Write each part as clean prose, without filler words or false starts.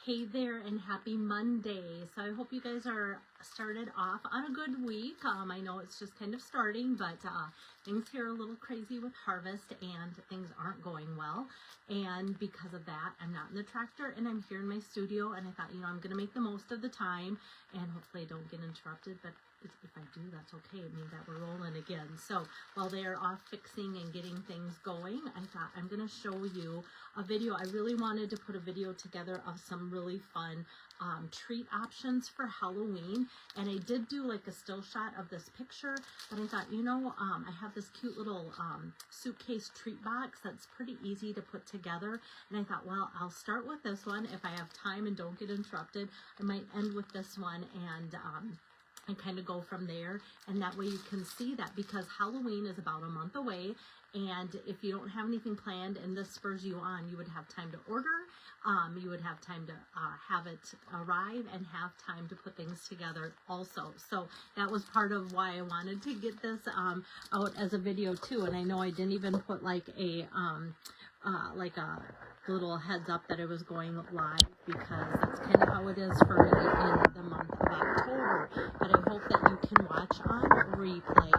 Hey there and happy Monday. So I hope you guys are started off on a good week. I know it's just kind of starting, but things here are a little crazy with harvest and things aren't going well. And because of that, I'm not in the tractor and I'm here in my studio, and I thought, I'm going to make the most of the time and hopefully I don't get interrupted, but if I do, that's okay. It means that we're rolling again. So while they're off fixing and getting things going, I thought I'm going to show you a video. I really wanted to put a video together of some really fun treat options for Halloween, and I did do like a still shot of this picture, but I thought, I have this cute little suitcase treat box that's pretty easy to put together, and I thought, well, I'll start with this one. If I have time and don't get interrupted, I might end with this one and kind of go from there, and that way you can see that, because Halloween is about a month away, and if you don't have anything planned and this spurs you on, you would have time to order, you would have time to have it arrive and have time to put things together also. So that was part of why I wanted to get this out as a video too, and I know I didn't even put like a little heads up that it was going live, because that's kind of how it is for me in the month of October. But I hope that you can watch on replay.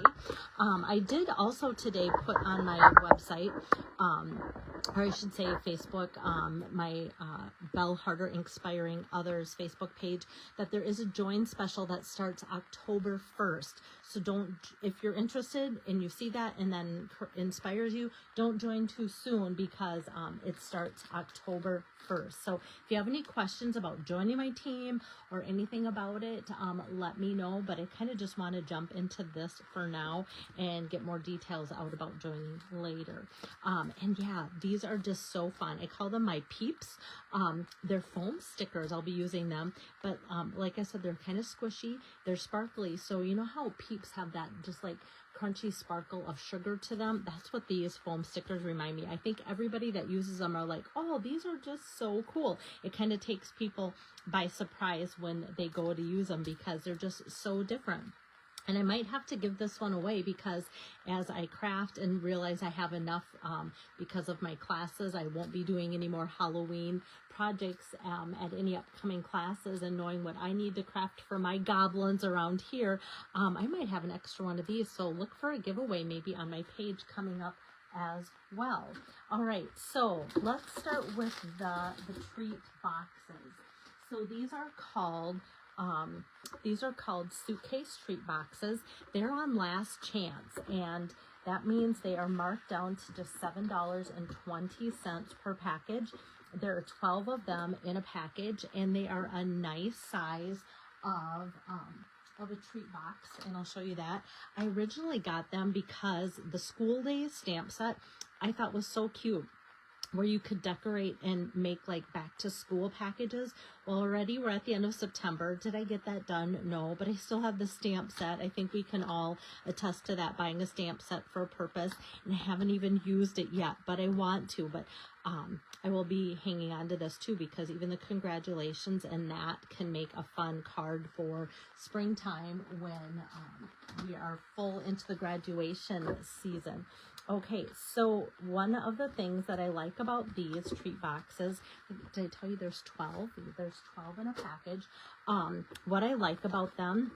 I did also today put on my website, or I should say Facebook, my Belle Harder Inspiring Others Facebook page, that there is a join special that starts October 1st. So if you're interested and you see that and then inspires you, don't join too soon, because it starts October 1st. So if you have any questions about joining my team or anything about it, let me know. But I kind of just want to jump into this for now and get more details out about joining later. And yeah, these are just so fun. I call them my peeps. They're foam stickers. I'll be using them. But like I said, they're kind of squishy. They're sparkly. So you know how peeps have that just like crunchy sparkle of sugar to them? That's what these foam stickers remind me. I think everybody that uses them are like, oh, these are just so cool. It kind of takes people by surprise when they go to use them, because they're just so different. And I might have to give this one away, because as I craft and realize I have enough because of my classes, I won't be doing any more Halloween projects at any upcoming classes, and knowing what I need to craft for my goblins around here, I might have an extra one of these. So look for a giveaway maybe on my page coming up as well. All right, so let's start with the treat boxes. So these are called Suitcase treat boxes. They're on last chance, and that means they are marked down to just $7.20 per package. There are 12 of them in a package, and they are a nice size of a treat box, and I'll show you that. I originally got them because the school days stamp set I thought was so cute, where you could decorate and make like back to school packages. Well, already we're at the end of September. Did I get that done? No, but I still have the stamp set. I think we can all attest to that, buying a stamp set for a purpose, and I haven't even used it yet, but I want to. But I will be hanging on to this too, because even the congratulations and that can make a fun card for springtime when we are full into the graduation season. Okay, so one of the things that I like about these treat boxes, did I tell you there's 12? There's 12 in a package. What I like about them,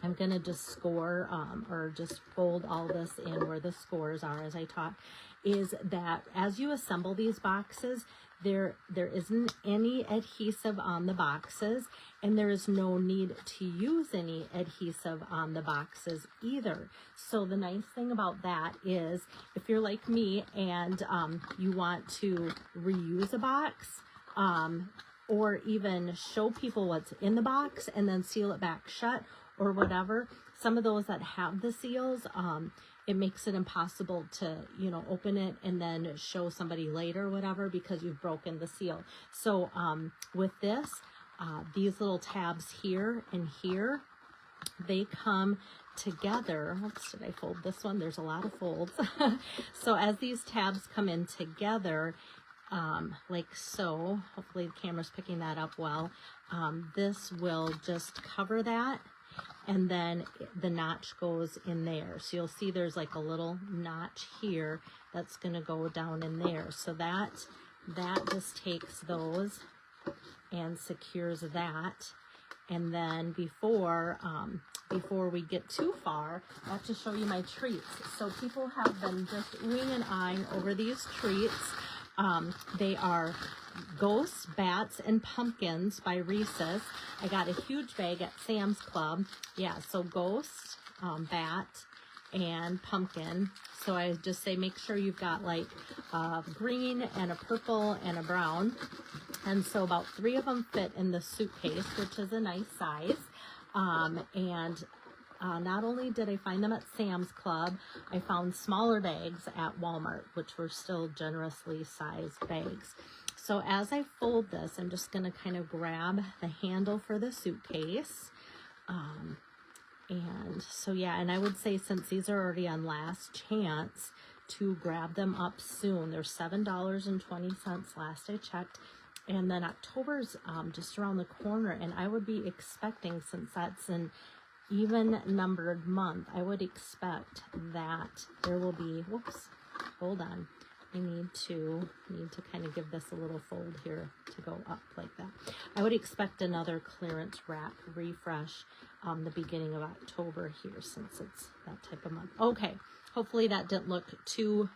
I'm going to just score or just fold all this in where the scores are as I talk, is that as you assemble these boxes, there isn't any adhesive on the boxes, and there is no need to use any adhesive on the boxes either. So the nice thing about that is, if you're like me and you want to reuse a box, or even show people what's in the box and then seal it back shut or whatever, some of those that have the seals, it makes it impossible to, open it and then show somebody later or whatever, because you've broken the seal. So with this, these little tabs here and here, they come together. Oops, did I fold this one? There's a lot of folds. So as these tabs come in together, like so, hopefully the camera's picking that up well, this will just cover that, and then the notch goes in there. So you'll see there's like a little notch here that's going to go down in there. So that just takes those and secures that. And then before we get too far, I have to show you my treats. So people have been just oohing and eyeing over these treats. They are Ghosts, Bats, and Pumpkins by Reese's. I got a huge bag at Sam's Club. Yeah, so Ghost, Bat, and Pumpkin. So I just say make sure you've got like a green and a purple and a brown. And so about 3 of them fit in the Suitcase, which is a nice size. Not only did I find them at Sam's Club, I found smaller bags at Walmart, which were still generously sized bags. So as I fold this, I'm just going to kind of grab the handle for the Suitcase. And so, yeah, and I would say since these are already on last chance, to grab them up soon. They're $7.20 last I checked. And then October's just around the corner, and I would be expecting, since that's an even numbered month, I would expect that there will be, whoops, hold on. I need to kind of give this a little fold here to go up like that. I would expect another clearance rack refresh the beginning of October here, since it's that type of month. Okay, hopefully that didn't look too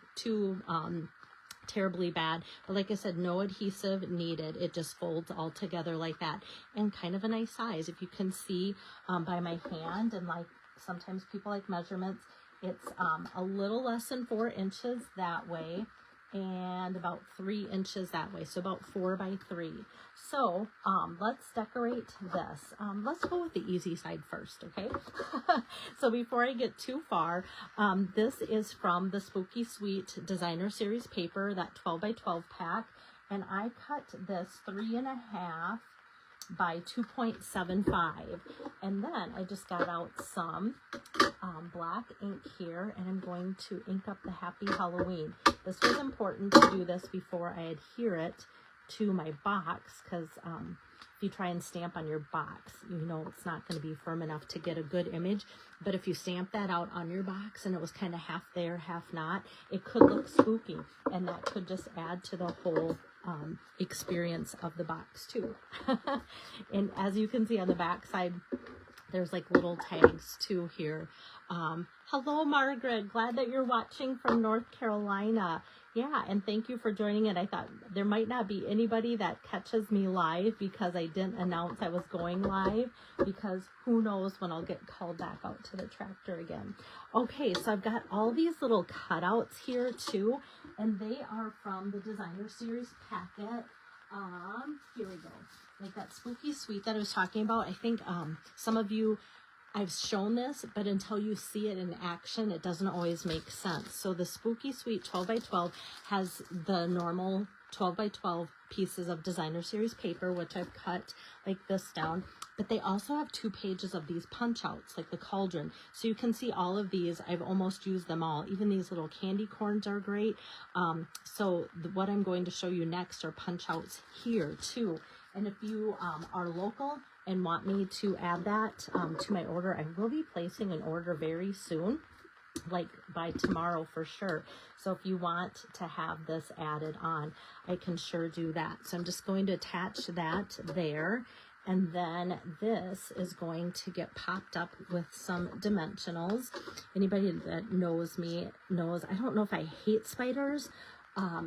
terribly bad, but like I said, no adhesive needed. It just folds all together like that, and kind of a nice size. If you can see by my hand, and like sometimes people like measurements, it's a little less than 4 inches that way, and about 3 inches that way, so about 4 by 3. So let's decorate this. Let's go with the easy side first, okay? So before I get too far, this is from the Spooky Sweet Designer Series paper, that 12 by 12 pack, and I cut this 3.5 by 2.75, and then I just got out some black ink here, and I'm going to ink up the Happy Halloween. This was important to do this before I adhere it to my box, because if you try and stamp on your box, you know it's not going to be firm enough to get a good image. But if you stamp that out on your box and it was kind of half there, half not, it could look spooky, and that could just add to the whole experience of the box too. And as you can see on the back side, there's like little tags too here. Hello, Margaret. Glad that you're watching from North Carolina. Yeah, and thank you for joining it. I thought there might not be anybody that catches me live because I didn't announce I was going live, because who knows when I'll get called back out to the tractor again. Okay, so I've got all these little cutouts here too, and they are from the Designer Series packet. Here we go. Like that Spooky Sweet that I was talking about. I think some of you, I've shown this, but until you see it in action, it doesn't always make sense. So the Spooky Sweet 12 by 12 has the normal 12 by 12 pieces of Designer Series paper, which I've cut like this down. But they also have 2 pages of these punch outs, like the cauldron. So you can see all of these. I've almost used them all. Even these little candy corns are great. So what I'm going to show you next are punch outs here too. And if you are local and want me to add that to my order, I will be placing an order very soon, like by tomorrow for sure. So if you want to have this added on, I can sure do that. So I'm just going to attach that there. And then this is going to get popped up with some dimensionals. Anybody that knows me knows I don't know if I hate spiders.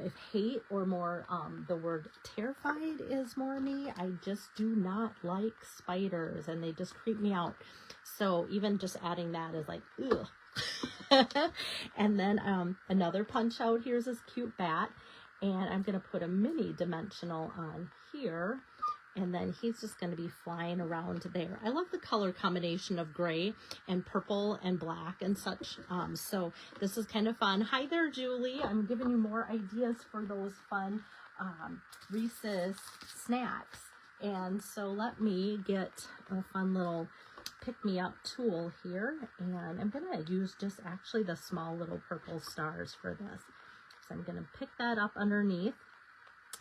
If hate or more the word terrified is more me. I just do not like spiders, and they just creep me out. So even just adding that is like, ugh. And then another punch out. Here's this cute bat, and I'm going to put a mini dimensional on here. And then he's just going to be flying around there. I love the color combination of gray and purple and black and such. So this is kind of fun. Hi there, Julie. I'm giving you more ideas for those fun Reese's snacks. And so let me get a fun little pick-me-up tool here. And I'm going to use just actually the small little purple stars for this. So I'm going to pick that up underneath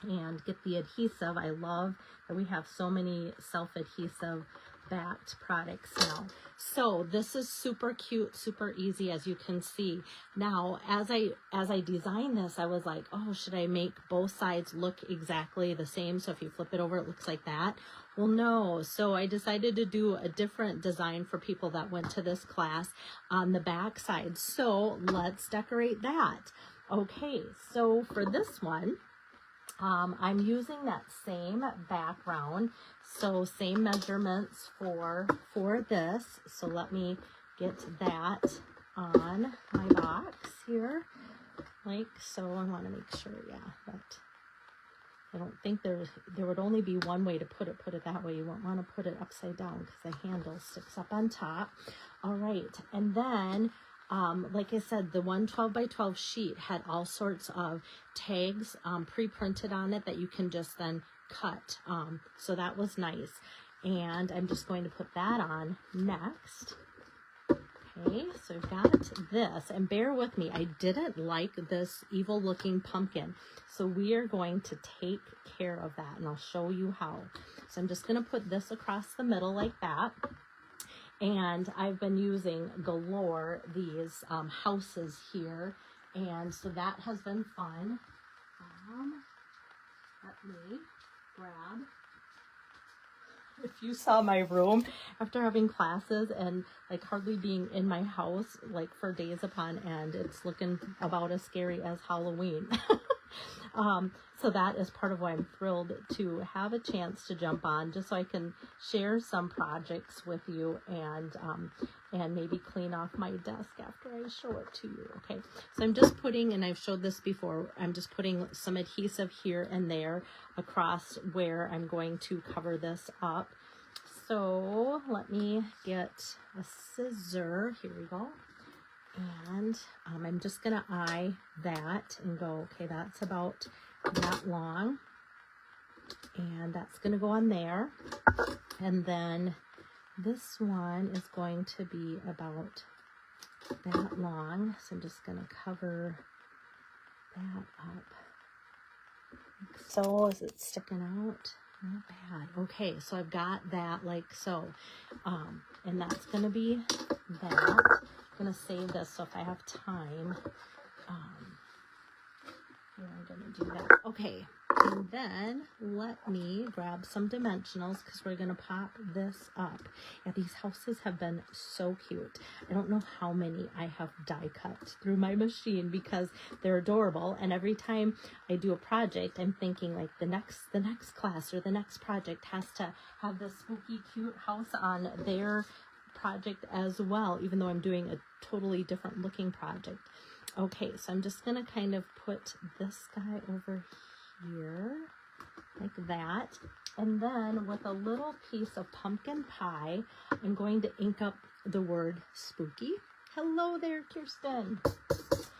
and get the adhesive. I love that we have so many self-adhesive backed products now. So this is super cute, super easy, as you can see. Now, as I designed this, I was like, oh, should I make both sides look exactly the same? So if you flip it over, it looks like that. Well, no. So I decided to do a different design for people that went to this class on the back side. So let's decorate that. Okay, so for this one, I'm using that same background, so same measurements for this. So let me get that on my box here, like so. I want to make sure, yeah, that I don't think there would only be one way to put it that way. You won't want to put it upside down because the handle sticks up on top. All right, and then like I said, the 112 by 12 sheet had all sorts of tags pre-printed on it that you can just then cut. So that was nice. And I'm just going to put that on next. Okay, so I've got this, and bear with me, I didn't like this evil looking pumpkin. So we are going to take care of that, and I'll show you how. So I'm just going to put this across the middle like that. And I've been using galore these houses here, and so that has been fun. Let me grab. If you saw my room after having classes and like hardly being in my house like for days upon end, it's looking about as scary as Halloween. So that is part of why I'm thrilled to have a chance to jump on, just so I can share some projects with you and maybe clean off my desk after I show it to you. Okay, so I'm just putting, and I've showed this before, I'm just putting some adhesive here and there across where I'm going to cover this up. So let me get a scissor. Here we go. And I'm just going to eye that and go, okay, that's about that long. And that's going to go on there. And then this one is going to be about that long. So I'm just going to cover that up. So is it sticking out? Not bad. Okay, so I've got that like so. And that's going to be that. I'm going to save this, so if I have time, I'm going to do that. Okay, and then let me grab some dimensionals because we're going to pop this up. Yeah, these houses have been so cute. I don't know how many I have die cut through my machine because they're adorable, and every time I do a project, I'm thinking like the next class or the next project has to have this spooky cute house on their project as well, even though I'm doing a totally different looking project. Okay, so I'm just going to kind of put this guy over here like that, and then with a little piece of pumpkin pie, I'm going to ink up the word spooky. Hello there, Kirsten.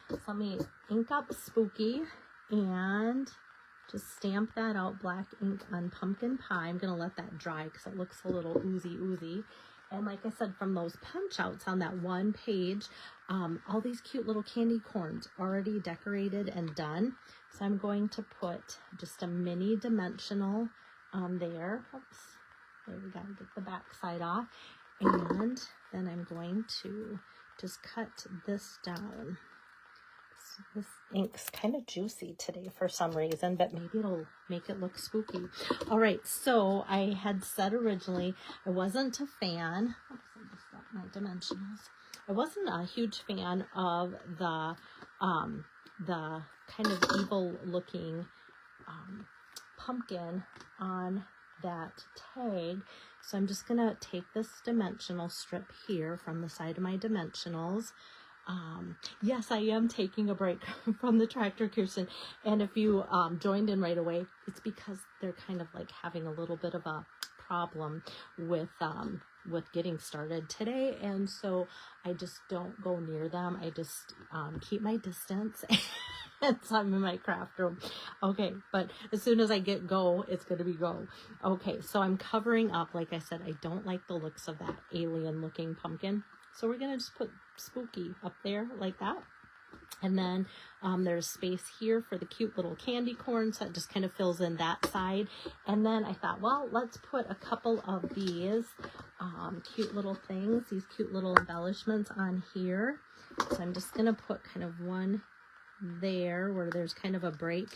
So let me ink up spooky and just stamp that out, black ink on pumpkin pie. I'm going to let that dry because it looks a little oozy. And like I said, from those punch outs on that one page, all these cute little candy corns already decorated and done. So I'm going to put just a mini dimensional on there. Oops, there we go, get the back side off. And then I'm going to just cut this down. So this ink's kind of juicy today for some reason, but maybe it'll make it look spooky. All right, so I had said originally I wasn't a fan. Oops, I just got my dimensionals. I wasn't a huge fan of the kind of evil looking pumpkin on that tag. So I'm just gonna take this dimensional strip here from the side of my dimensionals. Yes, I am taking a break from the tractor, Kirsten. And if you joined in right away, it's because they're kind of like having a little bit of a problem with getting started today. And so I just don't go near them. I just keep my distance. And so I'm in my craft room. Okay, but as soon as I get go, it's going to be go. Okay, so I'm covering up. Like I said, I don't like the looks of that alien looking pumpkin. So we're going to just put spooky up there like that. And then there's space here for the cute little candy corn, so it just kind of fills in that side. And then I thought, well, let's put a couple of these cute little things, these cute little embellishments on here. So I'm just going to put kind of one there where there's kind of a break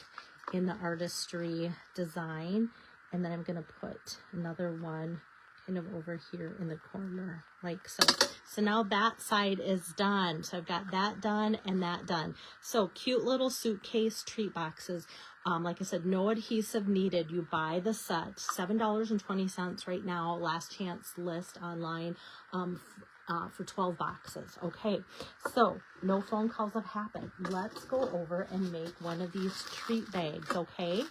in the artistry design. And then I'm going to put another one kind of over here in the corner, like so. So now that side is done. So I've got that done and that done. So cute little suitcase treat boxes. Like I said, no adhesive needed. You buy the set, $7.20 right now, last chance list online for 12 boxes. Okay, so no phone calls have happened. Let's go over and make one of these treat bags, okay?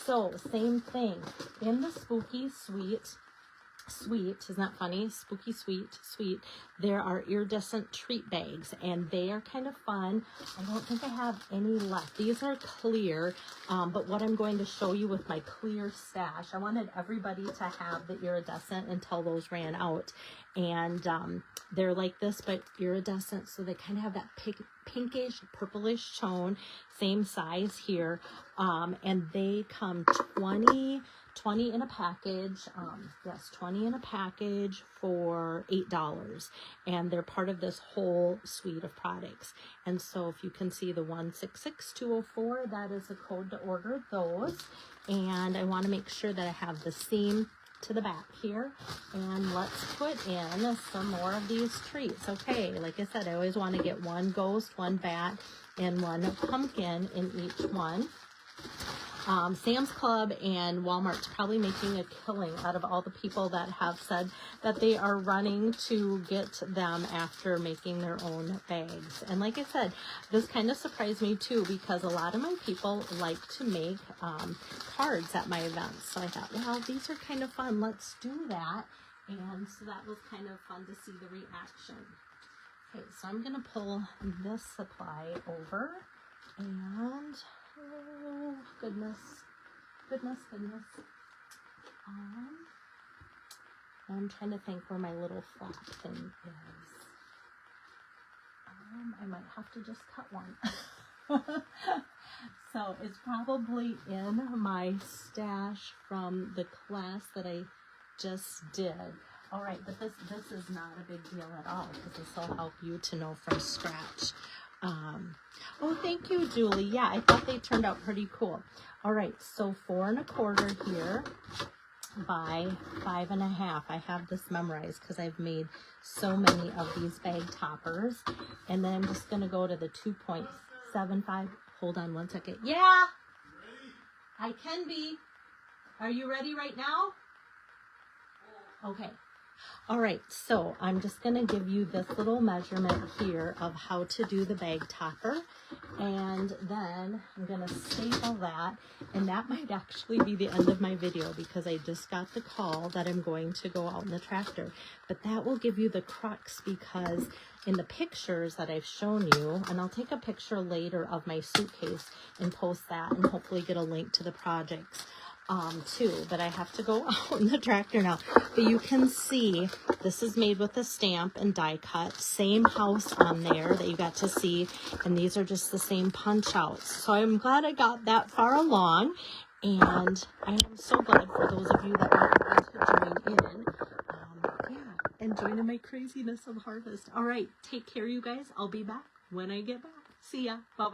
So same thing, in the Spooky Sweet, isn't that funny? Spooky Sweet. There are iridescent treat bags, and they are kind of fun. I don't think I have any left. These are clear, but what I'm going to show you with my clear stash, I wanted everybody to have the iridescent until those ran out. And they're like this, but iridescent, so they kind of have that pinkish, purplish tone, same size here. And they come 20 in a package. Yes, 20 in a package for $8, and they're part of this whole suite of products. And so if you can see the 166204, that is the code to order those. And I want to make sure that I have the seam to the back here, and let's put in some more of these treats. Okay, like I said, I always want to get one ghost, one bat, and one pumpkin in each one. Sam's Club and Walmart's probably making a killing out of all the people that have said that they are running to get them after making their own bags. And like I said, this kind of surprised me too, because a lot of my people like to make cards at my events. So I thought, well, these are kind of fun. Let's do that. And so that was kind of fun to see the reaction. Okay, so I'm going to pull this supply over, and oh, goodness. I'm trying to think where my little flap thing is. I might have to just cut one. So it's probably in my stash from the class that I just did. All right, but this is not a big deal at all, because this will help you to know from scratch. Oh, thank you, Julie. Yeah, I thought they turned out pretty cool. All right, so 4 1/4 here by 5 1/2. I have this memorized because I've made so many of these bag toppers. And then I'm just going to go to the 2.75. Hold on one second. Yeah, I can be. Are you ready right now? Okay. All right, so I'm just going to give you this little measurement here of how to do the bag topper, and then I'm going to staple that, and that might actually be the end of my video because I just got the call that I'm going to go out in the tractor. But that will give you the crux, because in the pictures that I've shown you, and I'll take a picture later of my suitcase and post that and hopefully get a link to the projects too, but I have to go out in the tractor now. But you can see this is made with a stamp and die cut, same house on there that you got to see, and these are just the same punch outs. So I'm glad I got that far along, and I am so glad for those of you that are able to join in. And join in my craziness of harvest. All right, take care, you guys. I'll be back when I get back. See ya. Bye-bye.